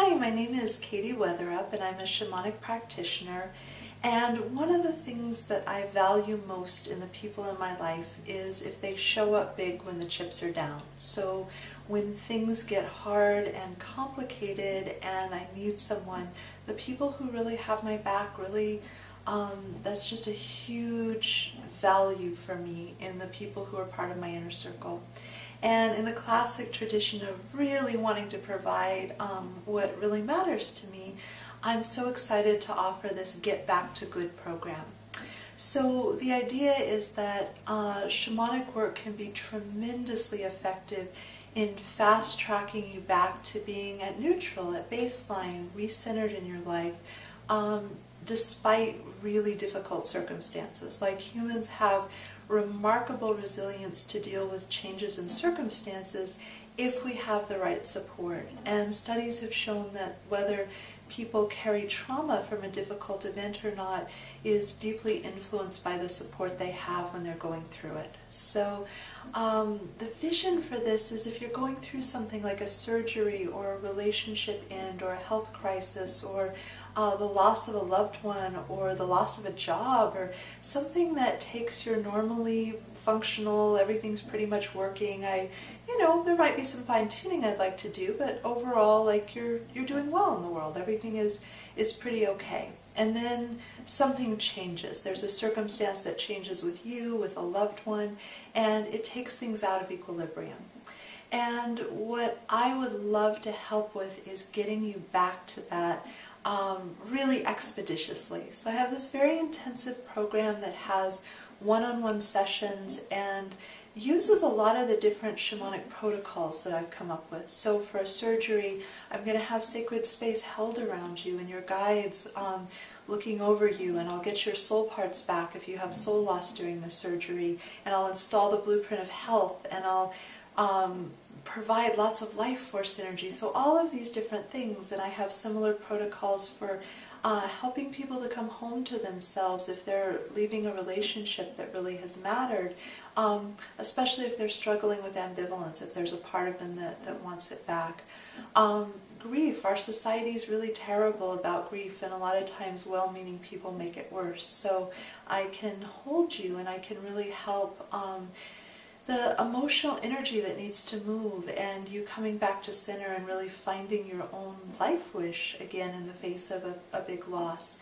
Hi, my name is Katie Weatherup and I'm a shamanic practitioner, and one of the things that I value most in the people in my life is if they show up big when the chips are down. So when things get hard and complicated and I need someone, the people who really have my back really, that's just a huge value for me in the people who are part of my inner circle. And in the classic tradition of really wanting to provide what really matters to me, I'm so excited to offer this Get Back to Good program. So the idea is that shamanic work can be tremendously effective in fast tracking you back to being at neutral, at baseline, recentered in your life, despite really difficult circumstances. Like, humans have remarkable resilience to deal with changes in circumstances if we have the right support. And studies have shown that whether people carry trauma from a difficult event or not is deeply influenced by the support they have when they're going through it. So the vision for this is, if you're going through something like a surgery or a relationship end or a health crisis or the loss of a loved one or the loss of a job or something that takes your normally functional, everything's pretty much working, there might be some fine-tuning I'd like to do, but overall, like, you're doing well in the world. Everything is pretty okay. And then something changes. There's a circumstance that changes with you, with a loved one, and it takes things out of equilibrium. And what I would love to help with is getting you back to that really expeditiously. So I have this very intensive program that has one-on-one sessions and uses a lot of the different shamanic protocols that I've come up with. So for a surgery, I'm going to have sacred space held around you and your guides looking over you, and I'll get your soul parts back if you have soul loss during the surgery, and I'll install the blueprint of health, and I'll provide lots of life force energy. So all of these different things, and I have similar protocols for helping people to come home to themselves if they're leaving a relationship that really has mattered, especially if they're struggling with ambivalence, if there's a part of them that wants it back. Grief, our society is really terrible about grief, and a lot of times well-meaning people make it worse. So I can hold you and I can really help the emotional energy that needs to move, and you coming back to center and really finding your own life wish again in the face of a big loss.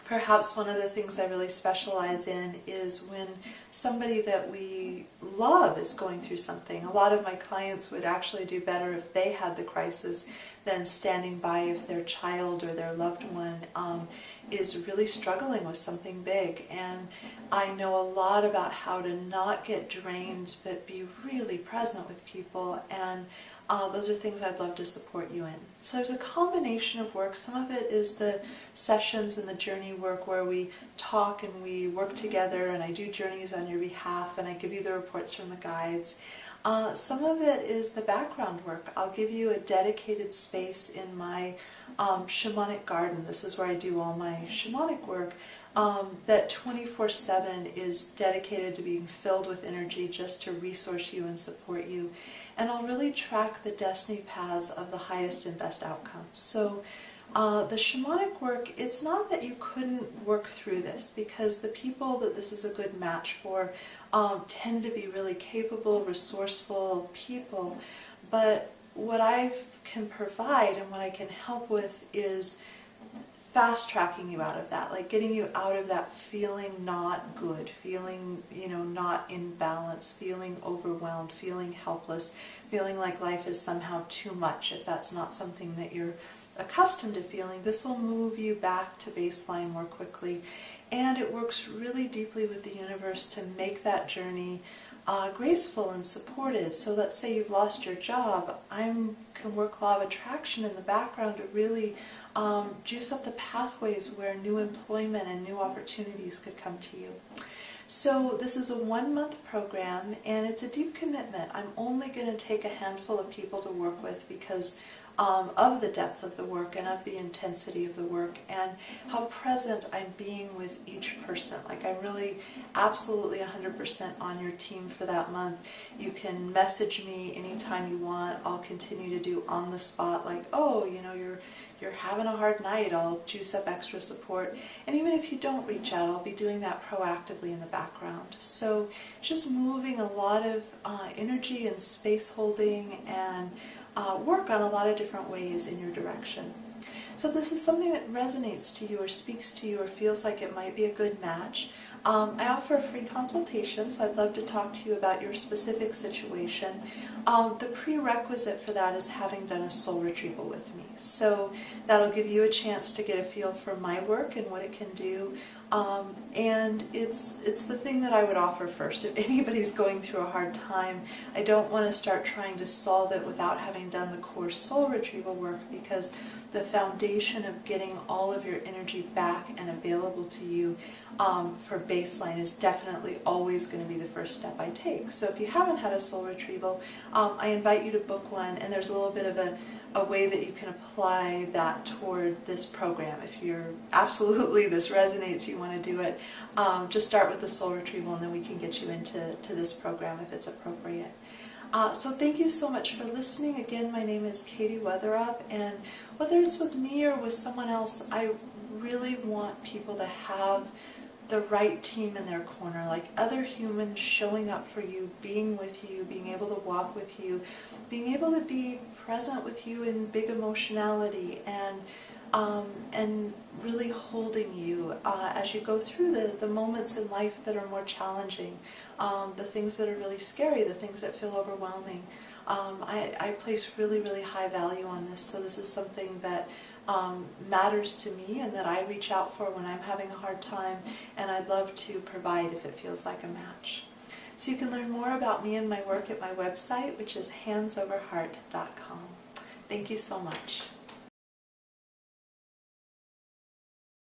Perhaps one of the things I really specialize in is when somebody that we love is going through something. A lot of my clients would actually do better if they had the crisis than standing by if their child or their loved one is really struggling with something big. And I know a lot about how to not get drained but be really present with people, and those are things I'd love to support you in. So there's a combination of work. Some of it is the sessions and the journey work where we talk and we work together, and I do journeys on your behalf and I give you the reports from the guides. Some of it is the background work. I'll give you a dedicated space in my shamanic garden. This is where I do all my shamanic work. That 24/7 is dedicated to being filled with energy just to resource you and support you. And I'll really track the destiny paths of the highest and best outcomes. So the shamanic work, it's not that you couldn't work through this, because the people that this is a good match for tend to be really capable, resourceful people. But what I can provide and what I can help with is fast tracking you out of that, like getting you out of that feeling not good, feeling, not in balance, feeling overwhelmed, feeling helpless, feeling like life is somehow too much. If that's not something that you're accustomed to feeling, this will move you back to baseline more quickly. And it works really deeply with the universe to make that journey graceful and supported. So let's say you've lost your job, I can work law of attraction in the background to really juice up the pathways where new employment and new opportunities could come to you. So this is a 1-month program, and it's a deep commitment. I'm only going to take a handful of people to work with because of the depth of the work and of the intensity of the work, and how present I'm being with each person. Like, I'm really absolutely 100% on your team for that month. You can message me anytime you want. I'll continue to do on the spot, like, oh, you know, you're having a hard night, I'll juice up extra support. And even if you don't reach out, I'll be doing that proactively in the background. So just moving a lot of energy and space holding and work on a lot of different ways in your direction. So if this is something that resonates to you or speaks to you or feels like it might be a good match, I offer a free consultation, so I'd love to talk to you about your specific situation. The prerequisite for that is having done a soul retrieval with me. So that'll give you a chance to get a feel for my work and what it can do. And it's the thing that I would offer first. If anybody's going through a hard time, I don't want to start trying to solve it without having done the core soul retrieval work, because the foundation of getting all of your energy back and available to you for baseline is definitely always going to be the first step I take. So if you haven't had a soul retrieval, I invite you to book one, and there's a little bit of a way that you can apply that toward this program. If you're absolutely, this resonates, you want to do it, just start with the soul retrieval, and then we can get you into this program if it's appropriate. So thank you so much for listening. Again, my name is Katie Weatherup, and whether it's with me or with someone else, I really want people to have the right team in their corner, like other humans showing up for you, being with you, being able to walk with you, being able to be present with you in big emotionality, and really holding you as you go through the moments in life that are more challenging, the things that are really scary, the things that feel overwhelming. I place really, really high value on this, so this is something that matters to me and that I reach out for when I'm having a hard time, and I'd love to provide if it feels like a match. So you can learn more about me and my work at my website, which is handsoverheart.com. Thank you so much.